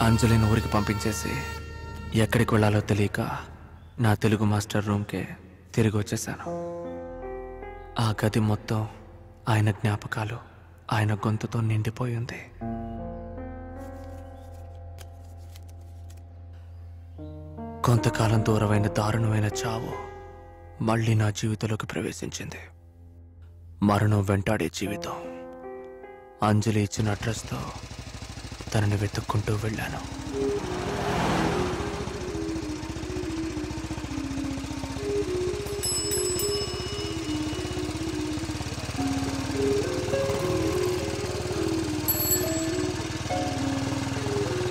అంజలిని ఊరికి పంపించేసి ఎక్కడికి వెళ్ళాలో తెలియక నా తెలుగు మాస్టర్ రూమ్కే తిరిగి వచ్చేసాను. ఆ గది మొత్తం ఆయన జ్ఞాపకాలు, ఆయన గొంతుతో నిండిపోయింది. కొంతకాలం దూరమైన దారుణమైన చావు మళ్ళీ నా జీవితంలోకి ప్రవేశించింది. మరణం వెంటాడే జీవితం. అంజలి ఇచ్చిన అడ్రస్తో తనని వెతుక్కుంటూ వెళ్ళాను.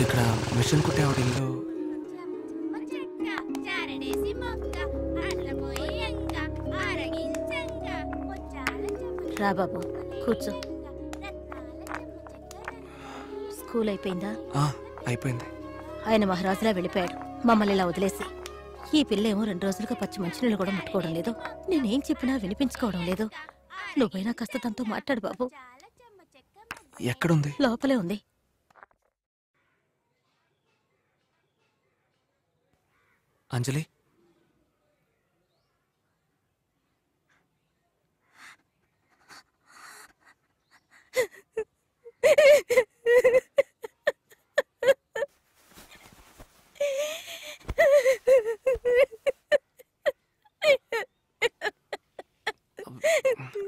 ఇక్కడ మిషన్ కుట్టేవాడి ఇల్లు. రా బాబు, కూర్చో. స్కూల్ అయిపోయిందా? అయిపోయింది. ఆయన మహారాజులా వెళ్ళిపోయాడు మమ్మల్ని ఇలా వదిలేసి. ఈ పిల్లేమో 2 రోజులుగా పచ్చి మంచినీళ్ళు కూడా ముట్టుకోవడం లేదు. నేనేం చెప్పినా వినిపించుకోవడం లేదు. నువ్వైనా కాస్త తనతో మాట్లాడు బాబు. ఎక్కడుంది? లోపలే ఉంది. అంజలి,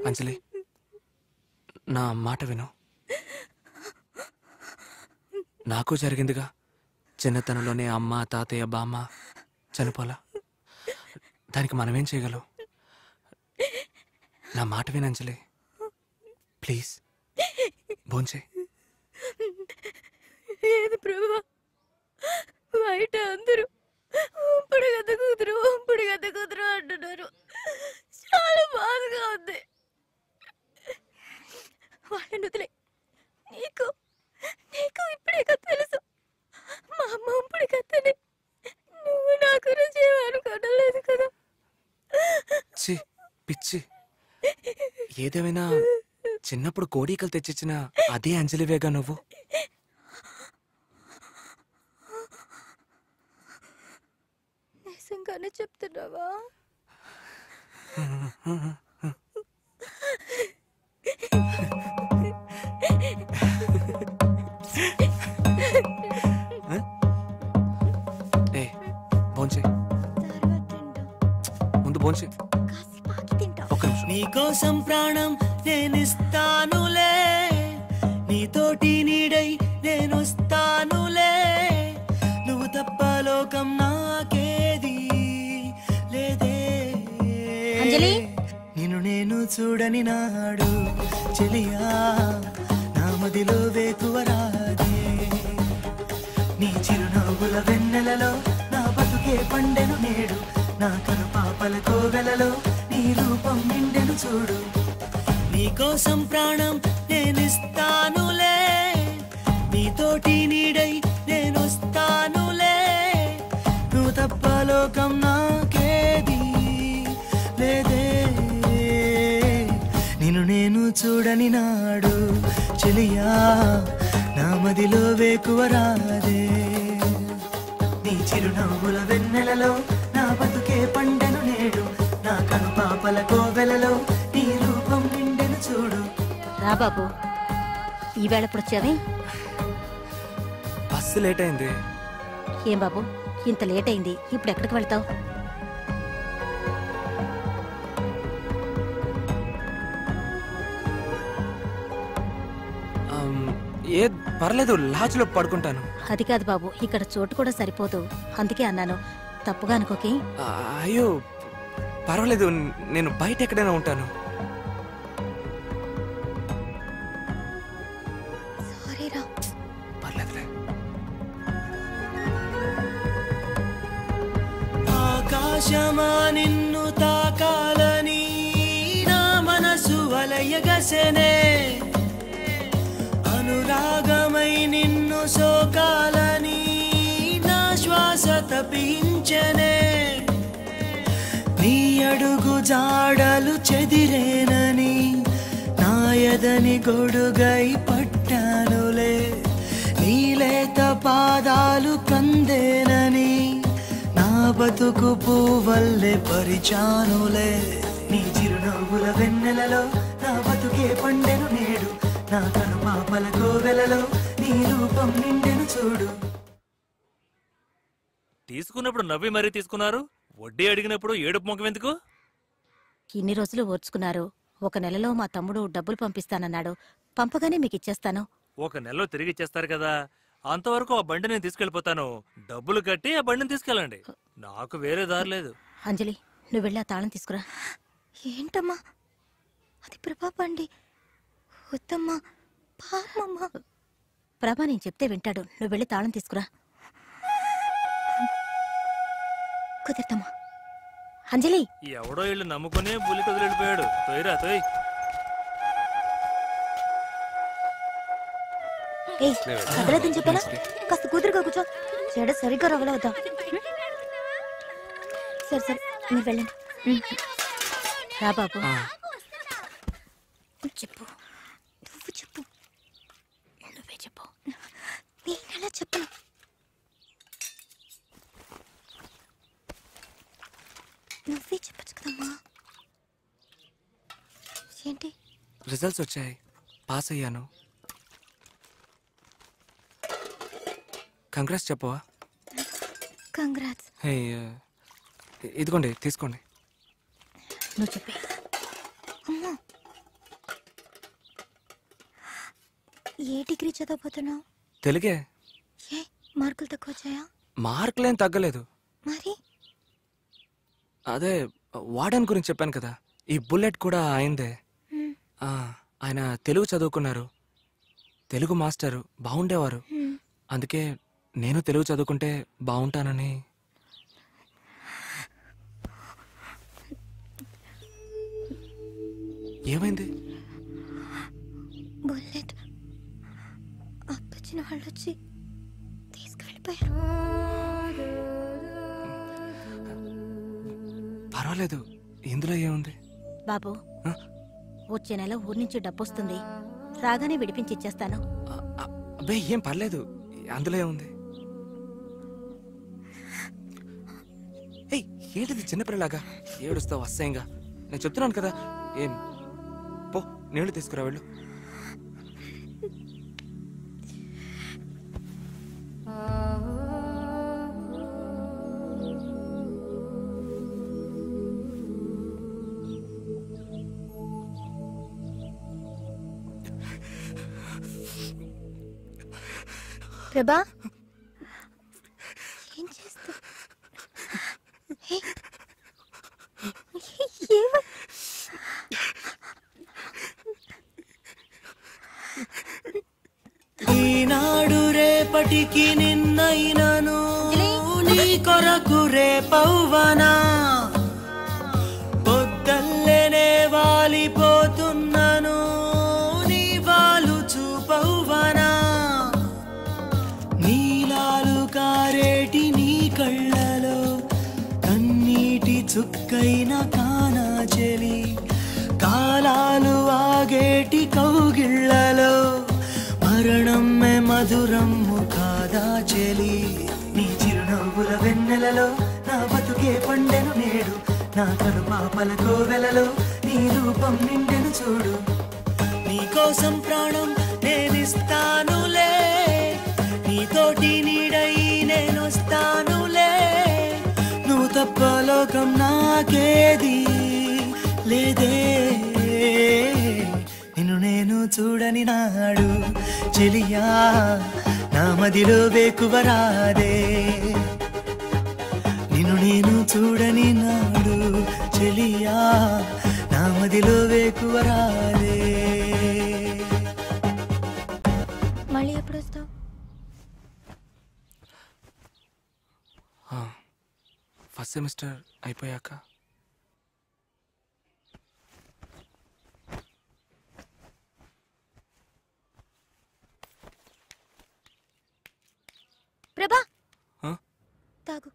అంజలి, నా మాట విను. నాకు జరిగిందిగా. చిన్నతనంలోనే అమ్మ, తాతయ్య, బామ్మ చనిపోలా. దానికి మనమేం చేయగలం? నా మాట విను అంజలి, ప్లీజ్. భోంచే. ఏది ప్రభువా, బయట అందరూ ఉంపుడుగద్ద కూతురు అంటున్నారు. చాలా బాధగా ఉంది. వాళ్ళని వదిలే. నీకు ఇప్పుడే కదా తెలుసు, మా అమ్మ ఉంపుడు కత్తని. నువ్వు నా గురించి ఏమనుకోవడం లేదు కదా. పిచ్చి. ఏదేమైనా చిన్నప్పుడు కోడీకలు తెచ్చిచ్చిన అదే అంజలివేగా నువ్వు. నిజంగానే చెప్తున్నావా? ముందు భోంచే. నీకోసం ప్రాణం నేనిస్తానులే, నీతోటి నీడై నేనొస్తానులే. నువ్వు తప్ప లోకం నాకేది లేదే. నిన్ను నేను చూడని నాడు చెలియా నా మదిలో వేకువరాదే. నీ చిరునవ్వుల వెన్నెలలో నా బతుకే పండెను నేడు. నా కను పాపల కోవెలలో నీ రూపం నిండెను చూడు. నీకోసం ప్రాణం నేనిస్తానులే, నీతోటి నీడై నేనొస్తానులే. నువ్వు తప్ప లోకం నాకేది లేదే. నిన్ను నేను చూడని నాడు చెలియా నా మదిలో వేకువరాదే నీ చిరునవ్వుల వెన్నెలలో నా బతుకే పండెను నేడు నా కను పాపల కోవెలలో నీ రూపం నిండెను చూడు. రా బాబు, ఈవేళ ఇప్పుడు వచ్చావే? బస్సు లేట్ అయింది. ఏం బాబు ఇంత లేట్ అయింది, ఇప్పుడు ఎక్కడికి వెళ్తావు? ఏ పర్లేదు, లాడ్జ్లో పడుకుంటాను. అది కాదు బాబు, ఇక్కడ చోటు కూడా సరిపోదు, అందుకే అన్నాను. తప్పుగా అనుకోకి. అయ్యో పర్వాలేదు, నేను బయట ఎక్కడైనా ఉంటాను. పర్లేదులే. ఆకాశమా నిన్ను తాకాలని నా మనసు వలయగసెనే అనురాగమై నిన్ను సోకాలని నా శ్వాస తపించనే నీ అడుగు జాడలు చెదిరేనని నాయదని గొడుగై పట్టానులే నీలేత పాదాలు కందేనని నా బతుకు పువ్వల్లే పరిచానులే నీ చిరునవ్వుల వెన్నెలలో నా బతుకే పండెను నేడు నా కను పాపల కోవెలలో నీ రూపం నిండెను చూడు. తీసుకున్నప్పుడు నవ్వి మరీ తీసుకున్నారు, వడ్డీ అడిగినప్పుడు ఏడుపు ముఖం ఎందుకు? ఇన్ని రోజులు ఓర్చుకున్నారు. 1 నెలలో మా తమ్ముడు డబ్బులు పంపిస్తానన్నాడు, పంపగానే మీకు ఇచ్చేస్తాను. 1 నెలలో తిరిగి ఇచ్చేస్తారు కదా, అంతవరకు ఆ బండి నేను తీసుకెళ్లిపోతాను. డబ్బులు కట్టి ఆ బండిని తీసుకెళ్ళండి, నాకు వేరే దారి లేదు. అంజలి, నువ్వు వెళ్ళి ఆ తాళం తీసుకురా. ఏంటమ్మా అది ప్రభా బండి? వద్దమ్మా, పాపమ్మా. ప్రభా నేను చెప్తే వింటాడు, నువ్వు వెళ్ళి తాళం తీసుకురా. కుదరదమ్మా. అంజలి, ఎవడో ఇళ్ళు నమ్ముకుని బుల్లి కదులు వెళ్ళిపోయాడు. తొయ్యరా తొయ్. కదలదని చెప్పానా? కాస్త కుదురుగా కూర్చో. చెడ సరిగ్గా రగలవుతా. సరే సరే, మీరు వెళ్ళండి. రా బాబు. చెప్పు, నువ్వు చెప్పు. నువ్వే చెప్పు. నేనెలా చెప్పను? నువ్వే చెప్పచ్చు కదమ్మా. ఏంటి? రిజల్ట్స్ వచ్చాయి, పాస్ అయ్యాను. కంగ్రాట్స్ చెప్పవా? కంగ్రాట్స్. హే, ఇదిగోండి తీసుకోండి. నువ్వు చెప్పే. అమ్మా, ఏ డిగ్రీ చదవబోతున్నావు? తెలుగే. ఏ మార్కులు తక్కువ వచ్చాయా? మార్కులేం తగ్గలేదు. మరి అదే వార్డెన్ గురించి చెప్పాను కదా, ఈ బుల్లెట్ కూడా అయిందే. ఆయన తెలుగు చదువుకున్నారు, తెలుగు మాస్టరు, బాగుండేవారు. అందుకే నేను తెలుగు చదువుకుంటే బాగుంటానని. ఏమైంది? బుల్లెట్ అప్పచ్చిన వాళ్ళు వచ్చి తీసుకువెళ్ళిపోయారు. పర్వాలేదు, ఇందులో ఏముంది? బాబు, వచ్చే నెల ఊరి నుంచి డబ్బు వస్తుంది, రాగానే విడిపించి ఇచ్చేస్తాను. అబ్బే ఏం పర్లేదు, అందులో ఏముంది? ఏయ్, ఏంటిది చిన్నపిల్లలాగా ఏడుస్తావు అసహ్యంగా? నేను చెప్తున్నాను కదా. ఏం పో, నీళ్లు తీసుకురా వెళ్ళు. ప్రభా, ఏం చేస్తా? ఈనాడు రేపటికి నిన్నైనను నీ కొరకు రేపవ్వనా పొద్దల్లెనే వాలిపోతున్నను నీ వాలు చూపవ్వనా నీలాలు కారేటి నీ కళ్ళలో కన్నీటి చుక్కైన కానా చెలి కాలాలు ఆగి మోగేటి కౌగిళ్ళలో మరణమే మధురమ్ము కాదా చెలి నీ చిరునవ్వుల వెన్నెలలో నా బతుకే పండెను నేడు నా కనుపాపల కోవెలలో నీ రూపం నిండెను చూడు నీ కోసం ప్రాణం నేనిస్తానులే నీతోటి నీడై నేనొస్తానులే నువ్వు తప్ప లోకం నాకేది లేదే నిన్ను నేను చూడని నాడు చెలియా నా మదిలో వేకువరాదే నిన్ను నేను చూడని నాడు చెలియా నా మదిలో వేకువరాదే మళ్ళీ ఎప్పుడు వస్తావు? ఫస్ట్ సెమిస్టర్ అయిపోయాక. ప్రభా ఆ? తాగు.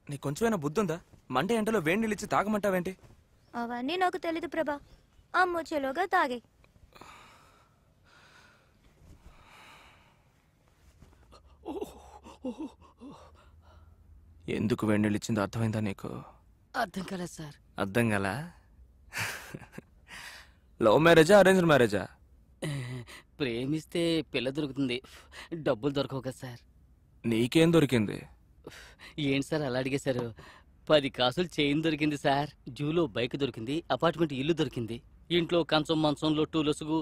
నీకు కొంచెమైనా బుద్ధి ఉందా? మండే ఎంటలో వేడి నీళ్ళు ఇచ్చి తాగమంటావేంటి? అవన్నీ నాకు తెలీదు ప్రభా. అమ్మొచ్చేలోగా తాగే. ఎందుకు వేడి నీళ్ళు ఇచ్చిందో అర్థమైందా నీకు? అర్థం కాలేదు సార్. అర్థం గలా? లవ్ మ్యారేజా అరేంజ్డ్ మ్యారేజా? ప్రేమిస్తే పిల్ల దొరుకుతుంది, డబ్బులు దొరకవు కదా సార్. నీకేం దొరికింది? ఏంటి సార్ అలా అడిగేశారు? 10 కాసులు చైన్ దొరికింది సార్, జూలో బైక్ దొరికింది, అపార్ట్మెంట్ ఇల్లు దొరికింది, ఇంట్లో కంచం మంచం లొట్టు లొసుగు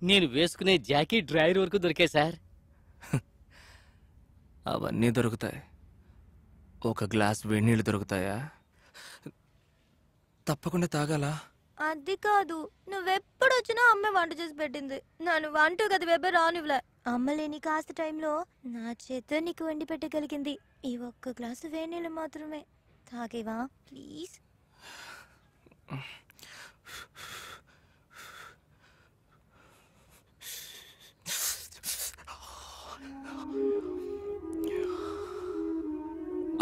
నేను వేసుకునే జాకెట్ డ్రైవర్ వరకు దొరికాయి సార్. అవన్నీ దొరుకుతాయి, ఒక గ్లాస్ వేడి నీళ్ళు దొరుకుతాయా? తప్పకుండా తాగాలా? అది కాదు, నువ్వెప్పుడు వచ్చినా అమ్మ వంట చేసి పెట్టింది. నన్ను వంట గది వెబ్బే రానివ్వలే. అమ్మ లేని కాస్త టైంలో నా చేత నీకు వండి పెట్టగలిగింది. ఈ ఒక్క గ్లాసు వేడి నీళ్ళు మాత్రమే తాగేవా ప్లీజ్?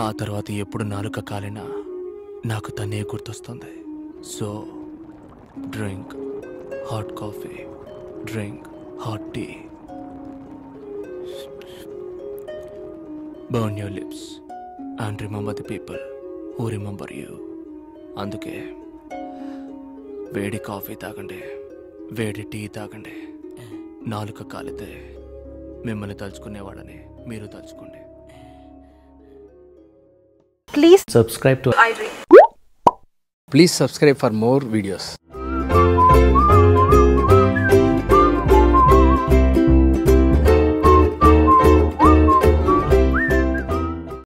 ఆ తర్వాత ఎప్పుడు నాలుక కాలినా నాకు తనే గుర్తొస్తుంది. So drink hot coffee, drink hot tea, burn your lips and remember the people who remember you. అందుకే వేడి కాఫీ తాగండి, వేడి టీ తాగండి. నాలుక కాలితే మిమ్మల్ని తలుచుకునేవాడని మీరు తలుచుకోండి. Please subscribe to iDream. Please subscribe for more videos.